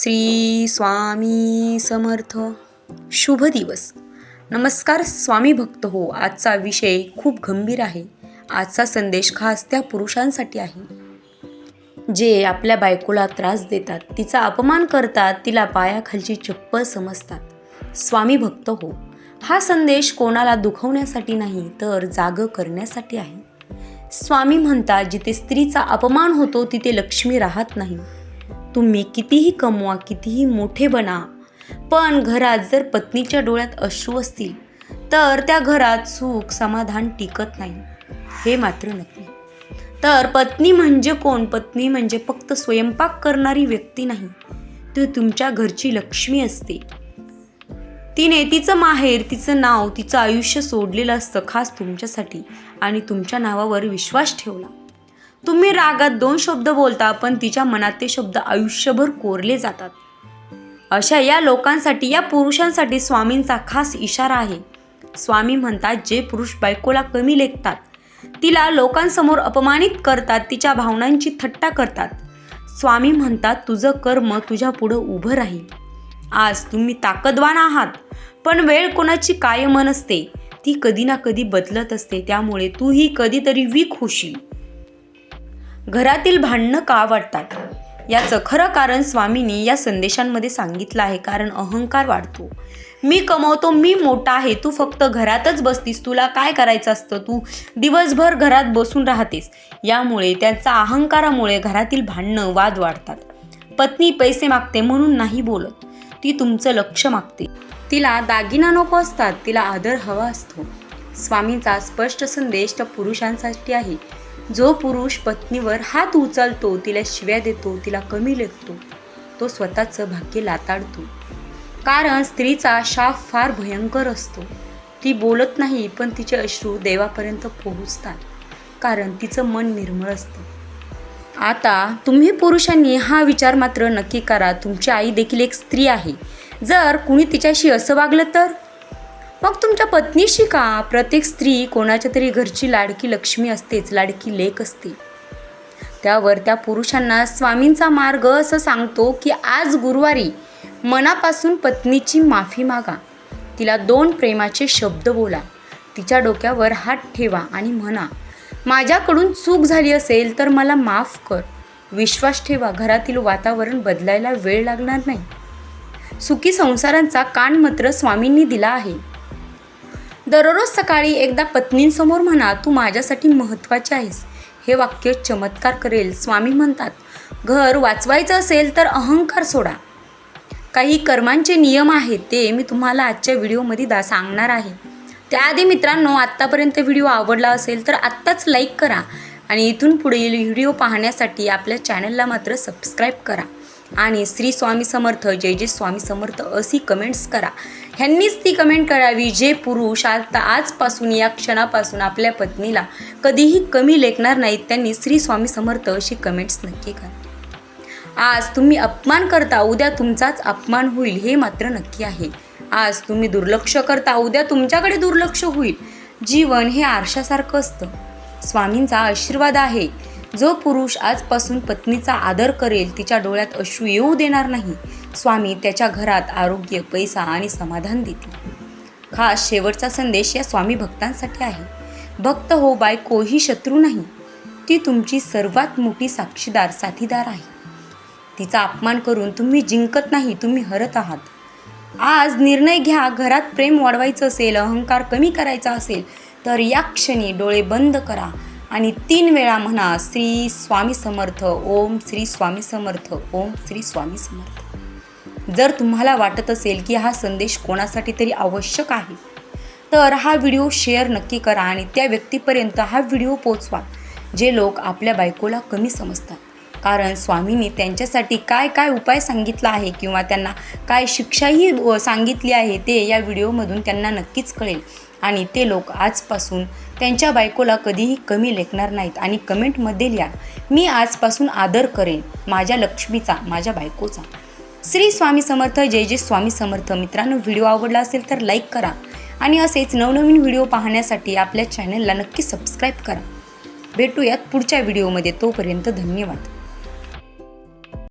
श्री स्वामी समर्थ. शुभ दिवस. नमस्कार स्वामी भक्त हो. आजचा विषय खूप गंभीर आहे. आजचा संदेश खास त्या पुरुषांसाठी आहे जे आपल्या बायकोला त्रास देतात, तिचा अपमान करतात, तिला पायाखालची चप्पल समजतात. स्वामी भक्त हो, हा संदेश कोणाला दुखवण्यासाठी नाही तर जाग करण्यासाठी आहे. स्वामी म्हणतात, जिथे स्त्रीचा अपमान होतो तिथे लक्ष्मी राहत नाही. तुम्ही कितीही कमवा, कितीही मोठे बना, पण घरात जर पत्नीच्या डोळ्यात अश्रू असतील तर त्या घरात सुख समाधान टिकत नाही, हे मात्र नक्की. तर पत्नी म्हणजे कोण? पत्नी म्हणजे फक्त स्वयंपाक करणारी व्यक्ती नाही, ती तुमच्या घरची लक्ष्मी असते. तिने तिचं माहेर, तिचं नाव, तिचं आयुष्य सोडलेलं असतं खास तुमच्यासाठी, आणि तुमच्या नावावर विश्वास ठेवला. तुम्ही रागात 2 शब्द बोलता, पण तिच्या मनात ते शब्द आयुष्यभर कोरले जातात. अशा या लोकांसाठी, या पुरुषांसाठी स्वामींचा खास इशारा आहे. स्वामी म्हणतात, जे पुरुष बायकोला कमी लेखतात, तिला लोकांसमोर अपमानित करतात, तिच्या भावनांची थट्टा करतात, स्वामी म्हणतात, तुझं कर्म तुझ्या पुढं उभं राहील. आज तुम्ही ताकदवान आहात, पण वेळ कोणाची कायम नसते, ती कधी ना कधी बदलत असते. त्यामुळे तूही कधीतरी वीक होशील. घरातील भांडणं का वाढतात? याचं खरं कारण स्वामींनी या संदेशांमध्ये सांगितलं आहे. कारण अहंकार वाढतो. मी कमवतो, मी मोठा आहे, तू फक्त घरातच बसतीस, तुला काय करायचं असतं, तू दिवसभर घरात बसून राहतेस. यामुळे त्यांचा अहंकारामुळे घरातील भांडणं वाद वाढतात. पत्नी पैसे मागते म्हणून नाही बोलत, ती तुमचं लक्ष मागते. तिला दागिना नको असतात, तिला आदर हवा असतो. स्वामींचा स्पष्ट संदेश त्या पुरुषांसाठी आहे. जो पुरुष पत्नीवर हात उचलतो, तिला शिव्या देतो, तिला कमी लेखतो, तो स्वतःचं भाग्य लाताडतो. कारण स्त्रीचा शाप फार भयंकर असतो. ती बोलत नाही, पण तिचे अश्रू देवापर्यंत पोहोचतात, कारण तिचं मन निर्मळ असतं. आता तुम्ही पुरुषांनी हा विचार मात्र नक्की करा. तुमची आई देखील एक स्त्री आहे. जर कुणी तिच्याशी असं वागलं तर मग तुमच्या पत्नीशी का? प्रत्येक स्त्री कोणाच्या तरी घरची लाडकी लक्ष्मी असतेच, लाडकी लेक असते. त्यावर त्या पुरुषांना स्वामींचा मार्ग असं सांगतो की आज गुरुवारी मनापासून पत्नीची माफी मागा. तिला 2 प्रेमाचे शब्द बोला. तिच्या डोक्यावर हात ठेवा आणि म्हणा, माझ्याकडून चूक झाली असेल तर मला माफ कर. विश्वास ठेवा, घरातील वातावरण बदलायला वेळ लागणार नाही. सुखी संसारांचा कान मात्र स्वामींनी दिला आहे. दररोज सकाळी एकदा पत्नींसमोर म्हणा, तू माझ्यासाठी महत्त्वाची आहेस. हे वाक्य चमत्कार करेल. स्वामी म्हणतात, घर वाचवायचं असेल तर अहंकार सोडा. काही कर्मांचे नियम आहेत, ते मी तुम्हाला आजच्या व्हिडिओमध्ये सांगणार आहे. त्याआधी मित्रांनो, आत्तापर्यंत व्हिडिओ आवडला असेल तर आत्ताच लाईक करा आणि इथून पुढील व्हिडिओ पाहण्यासाठी आपल्या चॅनलला मात्र सबस्क्राईब करा. आणि श्री स्वामी समर्थ, जय जय स्वामी समर्थ अशी कमेंट्स करा. ह्यांनीच ती कमेंट करावी जे पुरुष आजपासून, या क्षणापासून आपल्या पत्नीला कधीही कमी लेखणार नाहीत. त्यांनी श्री स्वामी समर्थ अशी कमेंट्स नक्की करा. आज तुम्ही अपमान करता, उद्या तुमचाच अपमान होईल, हे मात्र नक्की आहे. आज तुम्ही दुर्लक्ष करता, उद्या तुमच्याकडे दुर्लक्ष होईल. जीवन हे आरशासारखं असतं. स्वामींचा आशीर्वाद आहे. जो पुरुष आजपासून पत्नीचा आदर करेल, तिच्या डोळ्यात अश्रू येऊ देणार नाही, स्वामी त्याच्या घरात आरोग्य, पैसा आणि समाधान देतील. खास शेवटचा संदेश या स्वामी भक्तांसाठी आहे. भक्त हो, बायको ही शत्रू नाही, ती तुमची सर्वात मोठी साथीदार आहे. तिचा अपमान करून तुम्ही जिंकत नाही, तुम्ही हरत आहात. आज निर्णय घ्या. घरात प्रेम वाढवायचं असेल, अहंकार कमी करायचा असेल तर या क्षणी डोळे बंद करा आणि 3 वेळा म्हणा, श्री स्वामी समर्थ, ओम श्री स्वामी समर्थ, ओम श्री स्वामी समर्थ. जर तुम्हाला वाटत असेल की हा संदेश कोणासाठी तरी आवश्यक आहे तर हा व्हिडिओ शेअर नक्की करा आणि त्या व्यक्तीपर्यंत हा व्हिडिओ पोचवा जे लोक आपल्या बायकोला कमी समजतात. कारण स्वामींनी त्यांच्यासाठी काय काय उपाय सांगितला आहे किंवा त्यांना काय शिक्षाही सांगितली आहे ते या व्हिडिओमधून त्यांना नक्कीच कळेल आणि ते लोक आजपासून त्यांच्या बायकोला कधीही कमी लेखणार नाहीत. आणि कमेंटमध्ये लिहा, मी आजपासून आदर करेन माझ्या लक्ष्मीचा, माझ्या बायकोचा. श्री स्वामी समर्थ, जय जय स्वामी समर्थ. मित्रांनो, व्हिडिओ आवडला असेल तर लाईक करा आणि असेच नवनवीन व्हिडिओ पाहण्यासाठी आपल्या चॅनलला नक्की सबस्क्राईब करा. भेटूयात पुढच्या व्हिडिओमध्ये. तोपर्यंत धन्यवाद.